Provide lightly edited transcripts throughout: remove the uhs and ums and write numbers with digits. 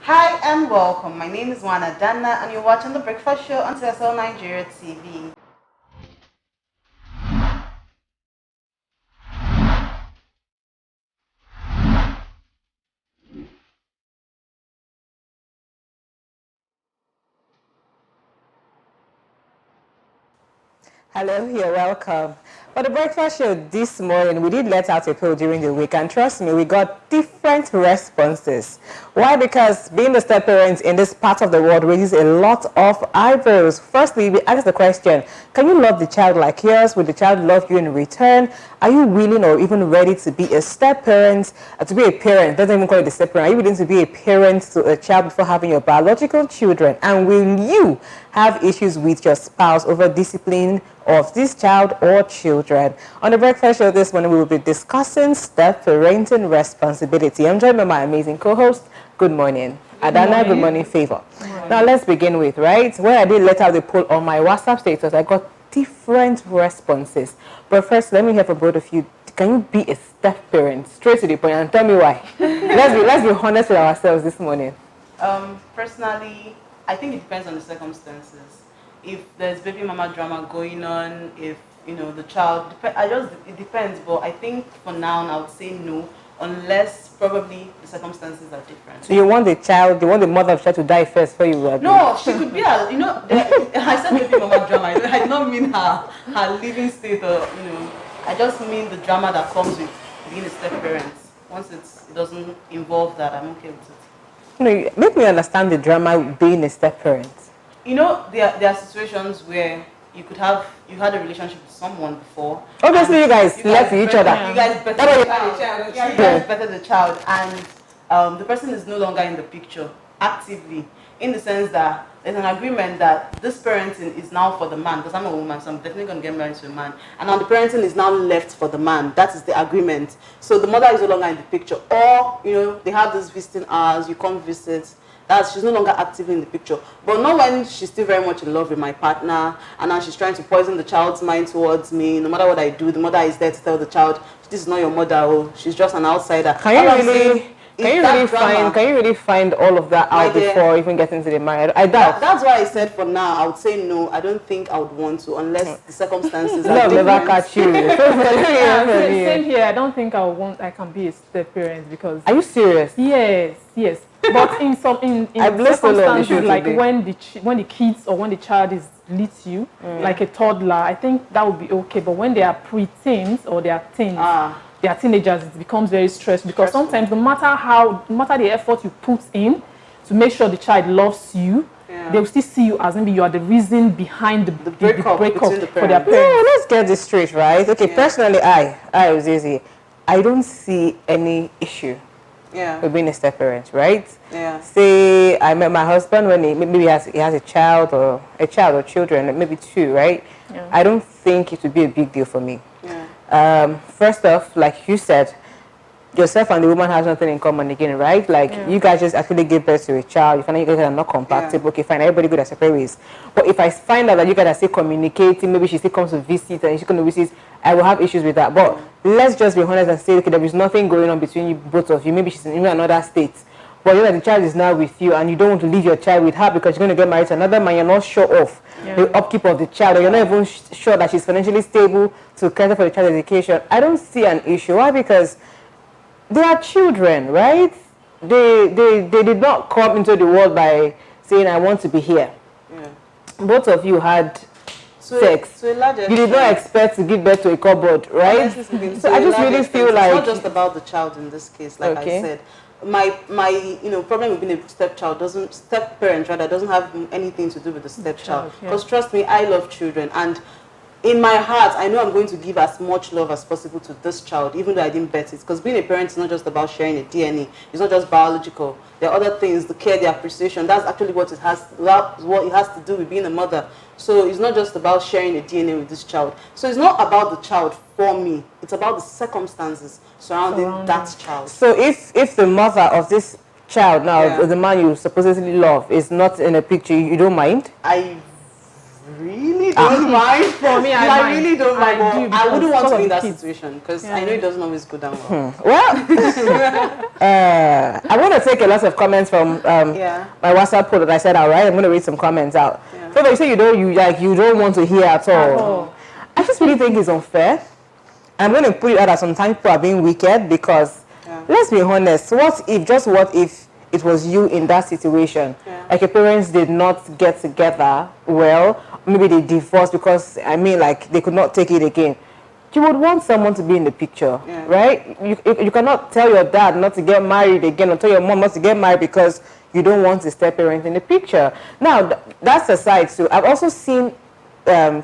Hi and welcome. My name is Wana Dana and you're watching The Breakfast Show on TSL Nigeria TV. Hello, you're welcome. For the breakfast show this morning, we did let out a poll during the week, and trust me, we got different responses. Why? Because being the step parents in this part of the world raises a lot of eyebrows. Firstly, we asked the question, can you love the child like yours? Will the child love you in return? Are you willing or even ready to be a step parent? To be a parent, doesn't even call it a step parent. Are you willing to be a parent to a child before having your biological children? And will you have issues with your spouse over discipline of this child or children? On the breakfast show this morning, we will be discussing step parenting responsibility. I'm joined by my amazing co-host. Good morning. Adana, good morning, Favor. Now let's begin with, right, when I did let out the poll on my WhatsApp status, I got different responses. But first, let me hear from both of you. Can you be a step parent? Straight to the point and tell me why. let's be honest with ourselves this morning. Personally, I think it depends on the circumstances. If there's baby mama drama going on, if the child, it depends. But I think for now, I would say no, unless probably the circumstances are different. So you want the mother of the child to die first before you agree? No, she could be I said baby mama drama. I did not mean her living state or I just mean the drama that comes with being a step parent. Once it doesn't involve that, I'm okay with it. Make me understand the drama being a step parent. There are situations where you had a relationship with someone before. Obviously, you guys left each other. You guys better the child, and the person is no longer in the picture actively, in the sense that there's an agreement that this parenting is now for the man, because I'm a woman, so I'm definitely going to get married to a man, and now the parenting is now left for the man. That is the agreement. So the mother is no longer in the picture, or they have this visiting hours, you come visit. She's no longer actively in the picture. But not when she's still very much in love with my partner, and now she's trying to poison the child's mind towards me. No matter what I do, the mother is there to tell the child, this is not your mother, oh, she's just an outsider. Can you really find all of that out before even getting to the marriage? I doubt. That's why I said for now, I would say no. I don't think I would want to, unless the circumstances are different. Never catch you. Same here. I don't think I can be a step parent because. Are you serious? Yes. But in circumstances like when the kids or when the child is little, like a toddler, I think that would be okay. But when they are pre-teens or they are teens, they are teenagers, it becomes very stressful because sometimes no matter the effort you put in to make sure the child loves you, they will still see you as maybe you are the reason behind the breakup for their parents. No, let's get this straight, right? Okay, personally, I was easy. I don't see any issue with being a step parent, right? Say I met my husband when he has a child or children, maybe two, right? I don't think it would be a big deal for me. First off, like you said, yourself and the woman has nothing in common again, right? Like you guys just actually give birth to a child. You find out you guys are not compatible. Okay, fine, everybody good at separate ways. But if I find out that you guys are still communicating, maybe she still comes to visit and she's going to visit, I will have issues with that. But let's just be honest and say, okay, there is nothing going on between you, both of you. Maybe she's in another state. But the child is now with you and you don't want to leave your child with her because you're going to get married to another man. You're not sure of the upkeep of the child. Or you're not even sure that she's financially stable to care for the child's education. I don't see an issue. Why? Because they are children, right? They did not come into the world by saying, I want to be here. Both of you had sex. You did not expect to give birth to a cupboard, right? So I just really feel like it's not just about the child in this case, like I said. My problem with being a step parent doesn't have anything to do with the stepchild. Because trust me, I love children, and in my heart, I know I'm going to give as much love as possible to this child, even though I didn't bet it. Because being a parent is not just about sharing a DNA. It's not just biological. There are other things, the care, the appreciation. That's actually what it has to do with being a mother. So it's not just about sharing a DNA with this child. So it's not about the child for me. It's about the circumstances surrounding that child. So if the mother of this child now, the man you supposedly love, is not in a picture, you don't mind? I really don't mind. For me, I really don't mind. I wouldn't want to be in that kids. situation because I know it doesn't always go down well. Well, I'm going to take a lot of comments from my WhatsApp poll that I said out, right? I'm going to read some comments out. Yeah. So you say you don't want to hear at all. I just really think it's unfair. I'm going to put it out that sometimes people are being wicked because, let's be honest, what if it was you in that situation? Like your parents did not get together well, maybe they divorced because, like they could not take it again. You would want someone to be in the picture, right? You cannot tell your dad not to get married again or tell your mom not to get married because you don't want a step-parent in the picture. Now, that's aside. So I've also seen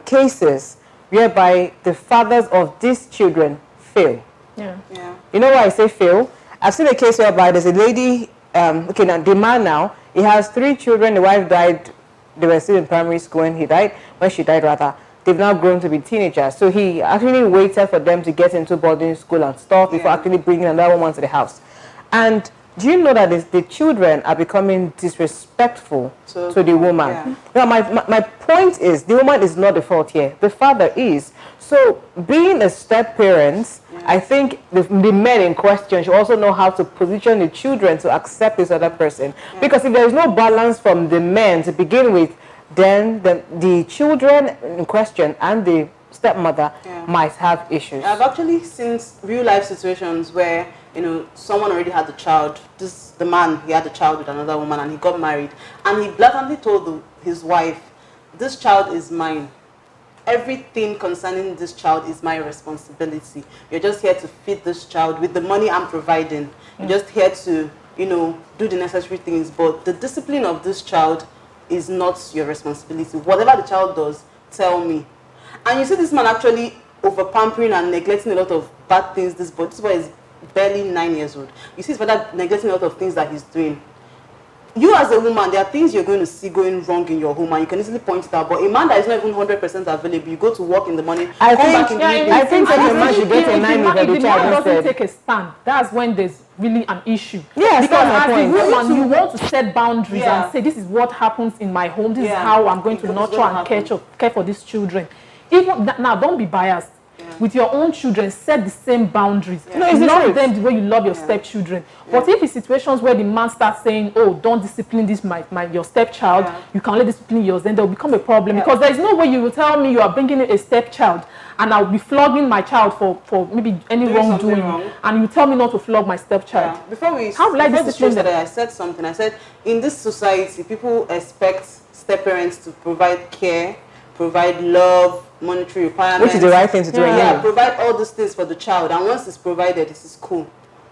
cases whereby the fathers of these children fail. You know why I say fail? I've seen a case whereby there's a lady, now the man now, he has 3 children, the wife died, they were still in primary school when she died rather. They've now grown to be teenagers. So he actually waited for them to get into boarding school and stuff before actually bringing another one to the house. And do you know that the children are becoming disrespectful to the woman? Now, my point is, the woman is not the fault here. The father is. So being a step-parent, I think the men in question should also know how to position the children to accept this other person. Because if there is no balance from the men to begin with, then the children in question and the stepmother might have issues. I've actually seen real-life situations where, someone already had a child. The man, he had a child with another woman and he got married. And he blatantly told his wife, this child is mine. Everything concerning this child is my responsibility. You're just here to feed this child with the money I'm providing. You're just here to, do the necessary things. But the discipline of this child is not your responsibility. Whatever the child does, tell me. And you see this man actually over-pampering and neglecting a lot of bad things. This boy is barely 9 years old. You see his father neglecting a lot of things that he's doing. You as a woman, there are things you're going to see going wrong in your home and you can easily point it out. But a man that is not even 100% available, you go to work in the morning, I think a man should get a 9 years old child instead. If the man doesn't take a stand, that's when there's really an issue. Yes, because as a woman, you want to set boundaries and say, this is what happens in my home, this is how I'm going to nurture and care for these children. Now, don't be biased. With your own children, set the same boundaries. Love them the way you love your stepchildren. But if it's situations where the man starts saying, oh, don't discipline this your stepchild, you can only discipline yours, then there will become a problem. Because there is no way you will tell me you are bringing in a stepchild and I'll be flogging my child for maybe any wrongdoing, and you tell me not to flog my stepchild. Before the show started, I said something. I said, in this society, people expect stepparents to provide care, provide love, monetary requirements. Which is the right thing to do. Provide all these things for the child. And once it's provided, this is cool.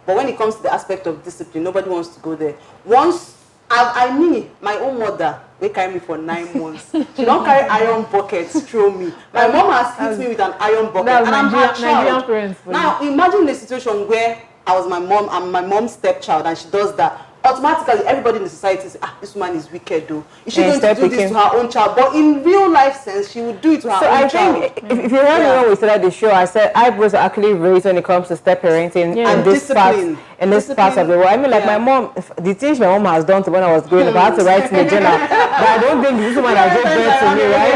But when it comes to the aspect of discipline, nobody wants to go there. My own mother, they carry me for 9 months. She don't carry iron buckets through me. My mom has hit me with an iron bucket. And I'm her child. Now, imagine the situation where I was I'm my mom's stepchild and she does that. Automatically, everybody in the society says, this woman is wicked though. Is she going to do this to her own child? But in real life sense, she would do it to her own child. So I think, if you heard me when we started the show, I said I was actually raised when it comes to step parenting in this part of the world. I mean, like my mom, the things my mom has done to when I was growing up, I had to write in the journal. But I don't think this woman that gave birth to me, right?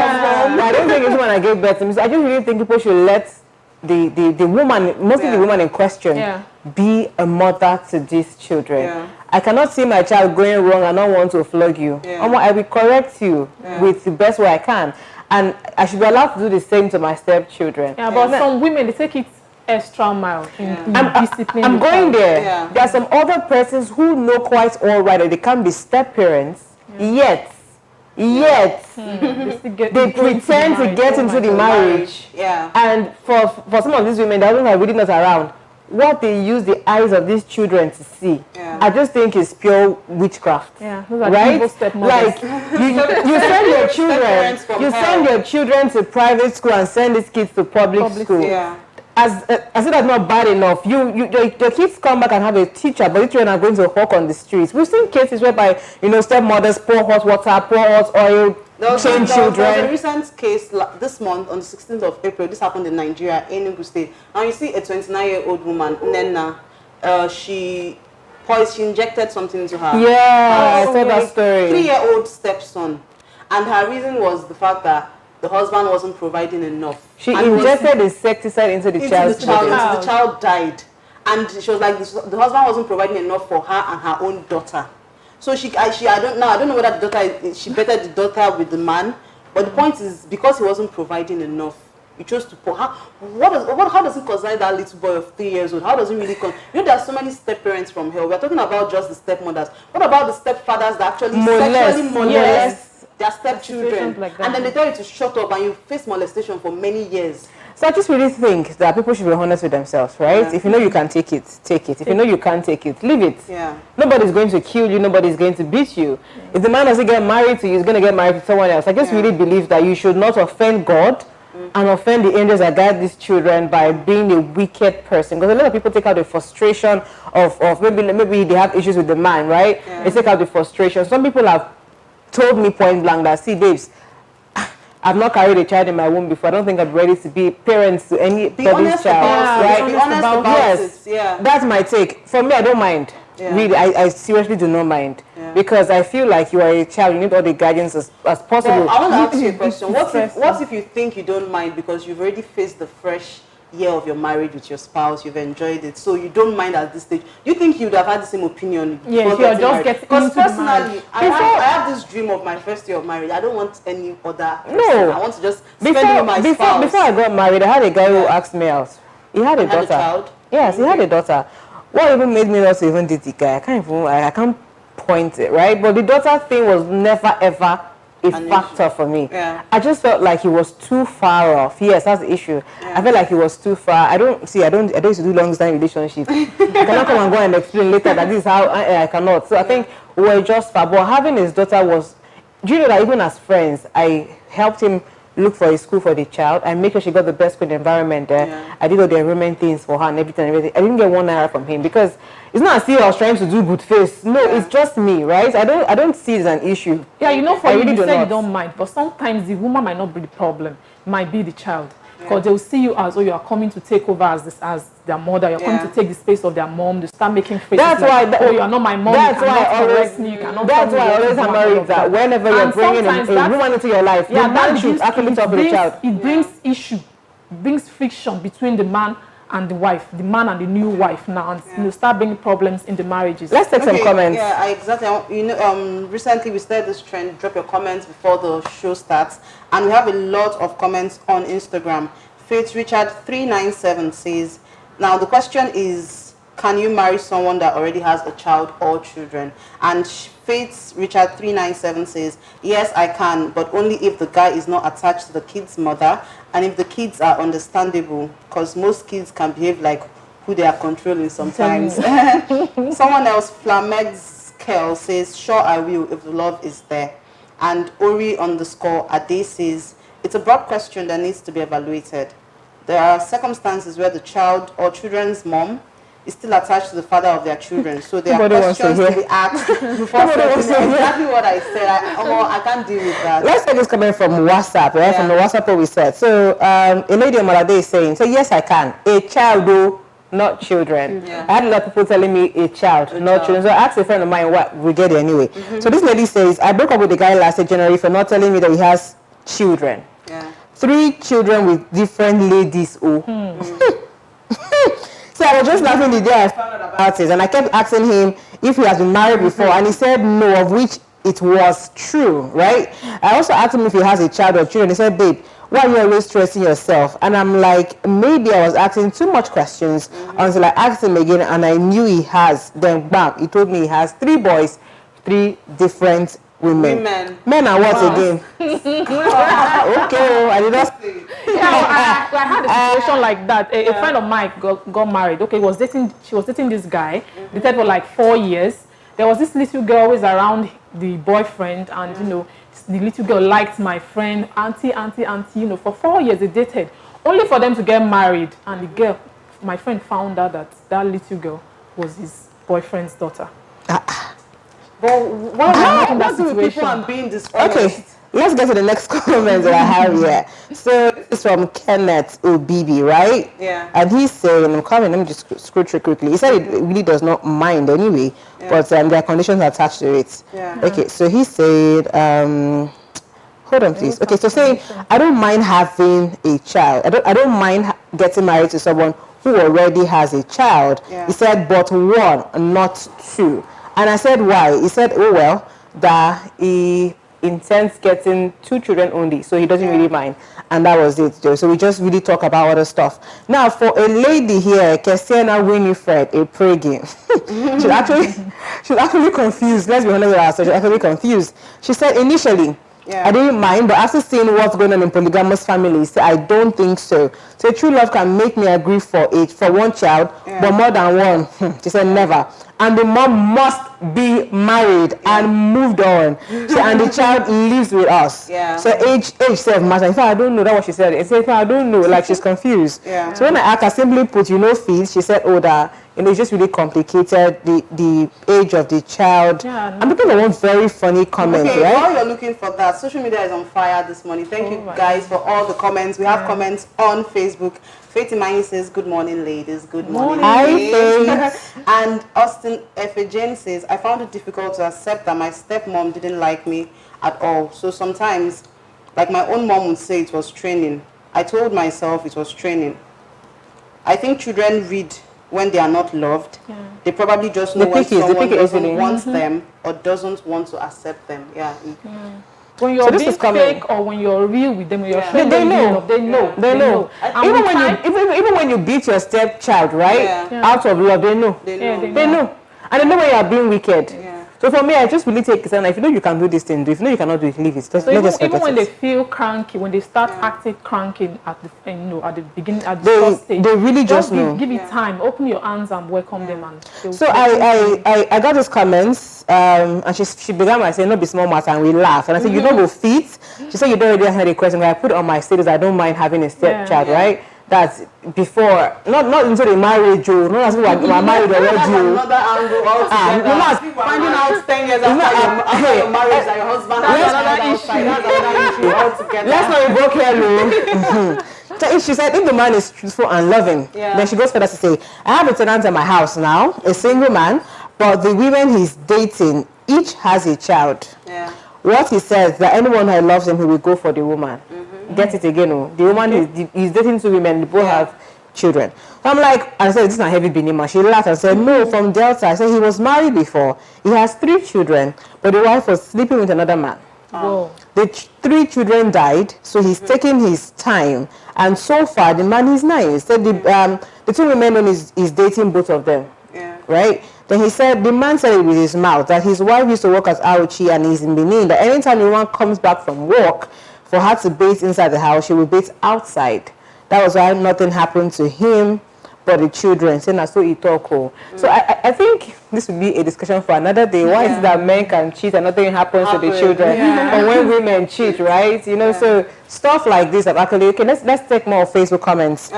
I don't think this woman that gave birth to me. So I just really think people should let the woman, mostly the woman in question, be a mother to these children. I cannot see my child going wrong and not want to flog you. I will correct you with the best way I can. And I should be allowed to do the same to my stepchildren. But some women, they take it extra mile in discipline. I'm going there. There are some other persons who know quite all right that they can't be step-parents, yet they pretend to get into the marriage. And for some of these women, they are really not around. What they use the eyes of these children to see, I just think is pure witchcraft. Right? Like you send your children to private school and send these kids to public school. As if that's not bad enough, your kids come back and have a teacher, but the children are going to hawk on the streets. We've seen cases whereby stepmothers pour hot water, pour hot oil, train children. There was a recent case this month on the 16th of April. This happened in Nigeria, Enugu State. And you see a 29-year-old woman, Nena, she injected something into her. I saw that story. 3-year-old stepson, and her reason was the fact that the husband wasn't providing enough. She injected insecticide into the child's body. The child died. And she was like, the husband wasn't providing enough for her and her own daughter. So I don't know whether the daughter, she bettered the daughter with the man. But the point is, because he wasn't providing enough, he chose to pour. How does it concern that little boy of 3 years old? How does it really there are so many step-parents from hell. We're talking about just the stepmothers. What about the stepfathers that actually sexually molest their stepchildren? Like and then they tell you to shut up and you face molestation for many years. So I just really think that people should be honest with themselves, right? Yeah. If you know you can take it, take it. If you know you can't take it, leave it. Yeah. Nobody's going to kill you. Nobody's going to beat you. If the man doesn't get married to you, he's going to get married to someone else. I just really believe that you should not offend God and offend the angels that guide these children by being a wicked person. Because a lot of people take out the frustration of maybe they have issues with the man, right? Yeah. They take out the frustration. Some people have told me point blank that, see, babes, I've not carried a child in my womb before. I don't think I'm ready to be parents to anybody's child. Right? Be honest about it. Yeah. That's my take. For me, I don't mind. Yeah. Really, I seriously do not mind. Yeah. Because I feel like you are a child. You need all the guidance as possible. Well, I want to ask you a question. What if you think you don't mind because you've already faced the fresh year of your marriage with your spouse, you've enjoyed it, so you don't mind at this stage? You think you'd have had the same opinion? Yeah, if you're just getting because personally, I have this dream of my first year of marriage. I don't want any other person. No, I want to just spend it with my spouse. Before I got married, I had a guy who asked me out. He had a daughter. A child? Yes, he had a daughter. What even made me not to even date the guy? I can't point it, right? But the daughter thing was never ever a factor for me. Yeah. I just felt like he was too far off. Yes, that's the issue. Yeah. I felt like he was too far. I don't used to do long time relationship. I cannot come and go and explain later that this is how I cannot. So I think we were just far. But having his daughter was, do you know that even as friends, I helped him look for a school for the child. I make sure she got the best school environment there. Yeah. I did all the enrollment things for her and everything. I didn't get 1 naira from him because it's not as if I was trying to do good face. No, it's just me, right? I don't see it as an issue. Yeah, you know, for you, you say you don't mind, but sometimes the woman might not be the problem. It might be the child. Because they'll see you as though you are coming to take over as their mother. You're coming to take the space of their mom. They start making faces. That's like, why. Oh, you are not my mom. That's why I always. That's why I always hammer it that whenever you're bringing a woman into your life, the man should actually talk to the child. It brings issue, brings friction between the man and the wife, the man and the new wife now, and start bringing problems in the marriages. Let's take some comments. Yeah, exactly. You know, recently we started this trend. Drop your comments before the show starts, and we have a lot of comments on Instagram. Faith Richard 397 says, now the question is, can you marry someone that already has a child or children? And Faith Richard 397 says, yes, I can, but only if the guy is not attached to the kid's mother and if the kids are understandable, because most kids can behave like who they are controlling sometimes. Someone else, Flamex Kel, says, sure I will if the love is there. And Ori_Ade says, it's a broad question that needs to be evaluated. There are circumstances where the child or children's mom is still attached to the father of their children. So there are questions to be asked before exactly what I said. I can't deal with that. Let's take this comment from WhatsApp, right? From the WhatsApp what we said. So a lady on Malade is saying, so yes, I can. A child though, not children. I had a lot of people telling me a child, not children. So I asked a friend of mine what we get it anyway. So this lady says, I broke up with the guy last January for not telling me that he has children. 3 children with different ladies. So I was just laughing the day I found out about it, and I kept asking him if he has been married before, and he said no, of which it was true, right? I also asked him if he has a child or children. He said, babe, why are you always stressing yourself? And I'm like, maybe I was asking too much questions until I asked him again, and I knew he has. Then back, he told me he has 3 boys, 3 different women. Men are what again? Okay, I did not say. I had a situation like that. A friend of mine got married. Okay, she was dating this guy. They dated for like 4 years. There was this little girl always around the boyfriend, and you know, the little girl liked my friend, auntie. You know, for 4 years they dated, only for them to get married. And the girl, my friend, found out that little girl was his boyfriend's daughter. But why do people and being dishonest? Okay, let's get to the next comment that I have here. So this is from Kenneth Obibi, right? Yeah. And he's saying, let me just scroll through quickly. He said it really does not mind anyway, but there are conditions attached to it. Yeah. Okay, so he said, hold on please. Okay, so saying I don't mind having a child. I don't mind getting married to someone who already has a child. He said, but one, not two. And I said, why? He said, oh well, that he intends getting 2 children only, so he doesn't really mind. And that was it. So we just really talk about other stuff. Now, for a lady here, Kessiana Winifred, a praying, she's actually confused. Let's be honest with her. So she's actually confused. She said initially, I didn't mind, but after seeing what's going on in polygamous families, I don't think so. So true love can make me agree for 1 child, but more than one, she said never. And the mom must be married and moved on. So, and the child lives with us. So age self matters. In fact, I don't know. That's what she said. She said, I don't know. Like, she's confused. So when I asked her, simply put, fees, she said, oh, that, it's just really complicated, the age of the child. I'm looking at one very funny comment, right? While you're looking for that, social media is on fire this morning. Thank you guys for all the comments. We have comments on Facebook. Faith Imani says, good morning, ladies. Good morning. Hi, Faith. And Austin Jane says, I found it difficult to accept that my stepmom didn't like me at all. So sometimes, like my own mom would say, it was training. I told myself it was training. I think children read when they are not loved. They probably just know when someone doesn't want them or doesn't want to accept them. When you're being fake or when you're real with them, when you're they know. Even when you beat your stepchild, right? Out of love, they know. They know. And they know when you are being wicked. So for me, I just really take it, and if you know you can do this thing, do it. If you know you cannot do it, leave it. So even when they feel cranky, when they start acting cranky at the at the beginning, at the first stage, they really just know. Give it time. Open your arms and welcome them. And so I got these comments, and she began by saying, "No, be small matter," and we laugh. And I said, "You don't go fit." She said, "You don't already have a question." I put it on my status. I don't mind having a stepchild, right? That's before, not into the marriage, not as people are married already. Another angle altogether. Finding out 10 years after your marriage that your husband has another issue. That's another issue altogether. Let's not evoke here, So she said, if the man is truthful and loving, then she goes further to say, I have a tenant at my house now, a single man, but the women he's dating, each has a child. What he says, that anyone who loves him, he will go for the woman. Get it again. The woman he's dating 2 women, they both have children. So I'm like, I said, this is not heavy binima. She laughed and said, no, from Delta. I said, he was married before. He has 3 children, but the wife was sleeping with another man. The 3 children died, so he's taking his time. And so far, the man is nice. So the 2 women is dating both of them. Right? Then he said, the man said it with his mouth, that his wife used to work as Auchi and he's in Benin, that anytime the woman comes back from work, for her to bathe inside the house, she will bathe outside. That was why nothing happened to him but the children. So I think this would be a discussion for another day. Why is it that men can cheat and nothing happens to the children? Or when women cheat, right? So stuff like this have actually, let's take more Facebook comments.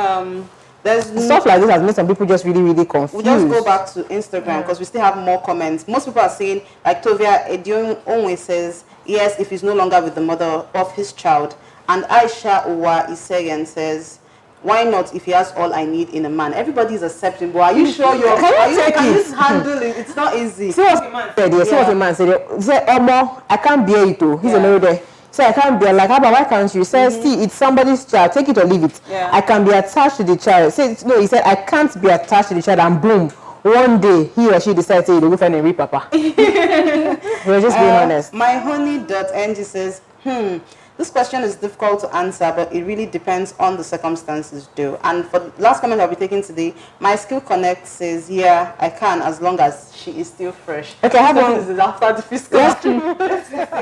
Stuff like this has made some people just really, really confused. We'll just go back to Instagram because we still have more comments. Most people are saying, like Tovia Edion always says, yes, if he's no longer with the mother of his child. And Aisha Uwa Isayan says, why not if he has all I need in a man? Everybody is accepting, but are you sure can you handle it? It's not easy. See what the man said. He said, Omo, I can't bear it too. He's a little there. So I can't be like, why can't you? He said, see, it's somebody's child. Take it or leave it. I can be attached to the child. No, he said, I can't be attached to the child. And boom, one day he or she decides to go find a real papa. We're just being honest. MyHoney.ng says, this question is difficult to answer, but it really depends on the circumstances, though. And for the last comment I'll be taking today, My Skill Connect says, yeah, I can, as long as she is still fresh. Okay, I have one. This is after the fiscal.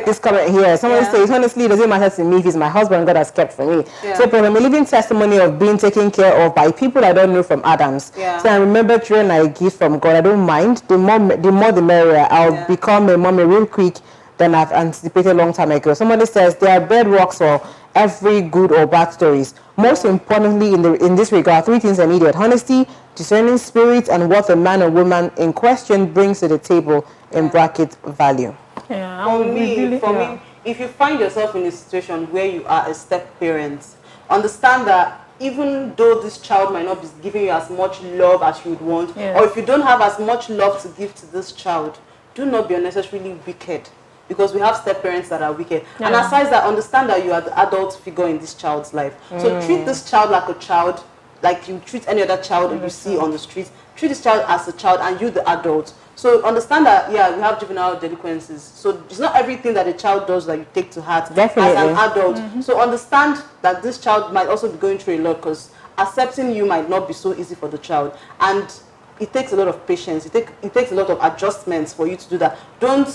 This comment here, someone says, honestly, it doesn't matter to me if he's my husband, God has kept for me. So I'm a living testimony of being taken care of by people I don't know from Adams. So I remember children I give from God. I don't mind. The more the merrier. I'll become a mommy real quick than I've anticipated a long time ago. Somebody says there are bedrocks for every good or bad stories. Most importantly, in this regard, 3 things are needed: honesty, discerning spirit, and what the man or woman in question brings to the table, in bracket value. For me, if you find yourself in a situation where you are a step parent, understand that even though this child might not be giving you as much love as you would want, or if you don't have as much love to give to this child, do not be unnecessarily wicked because we have step parents that are wicked. And aside that, understand that you are the adult figure in this child's life. So treat this child like a child, like you treat any other child that you see on the street. Treat this child as a child and you the adult. So understand that, we have juvenile delinquencies. So it's not everything that a child does that you take to heart as an adult. So understand that this child might also be going through a lot, because accepting you might not be so easy for the child. And it takes a lot of patience. It takes a lot of adjustments for you to do that. Don't,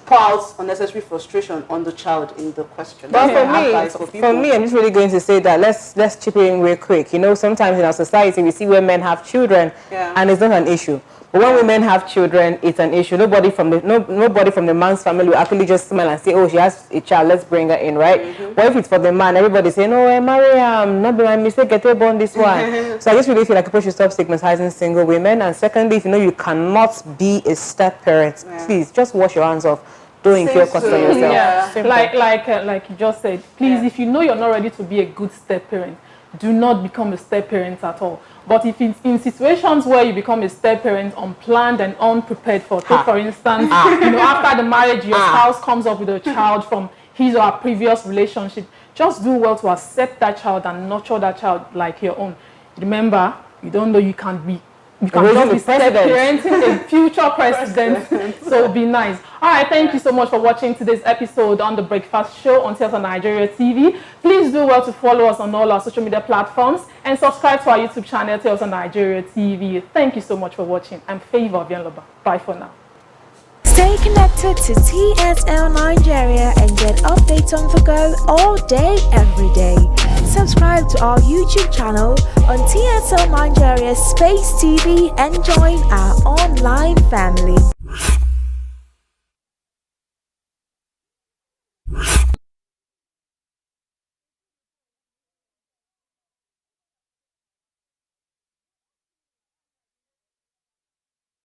pour out unnecessary frustration on the child in the question. But for me, I'm just really going to say that let's chip in real quick. Sometimes in our society we see where men have children and it's not an issue. But when women have children, it's an issue. Nobody from the man's family will actually just smile and say, "Oh, she has a child, let's bring her in," right? But if it's for the man, everybody's saying, "Oh, Mariam, not be my mistake, get her born this one." So I just really feel like people should stop stigmatizing single women. And secondly, if you know you cannot be a step parent, please just wash your hands off. Don't incur cost on yourself. Like you just said, please, if you know you're not ready to be a good step parent, do not become a step parent at all. But if it's in situations where you become a step parent unplanned and unprepared for, take for instance, after the marriage, your spouse comes up with a child from his or her previous relationship, just do well to accept that child and nurture that child like your own. Remember, you don't know you can just be step parenting a future president. So be nice. All right, thank you so much for watching today's episode on The Breakfast Show on Tales of Nigeria TV. Please do well to follow us on all our social media platforms and subscribe to our YouTube channel, Tales of Nigeria TV. Thank you so much for watching. I'm Favor Vianloba. Bye for now. Stay connected to TSL Nigeria and get updates on the go all day, every day. Subscribe to our YouTube channel on TSL Nigeria Space TV and join our online family.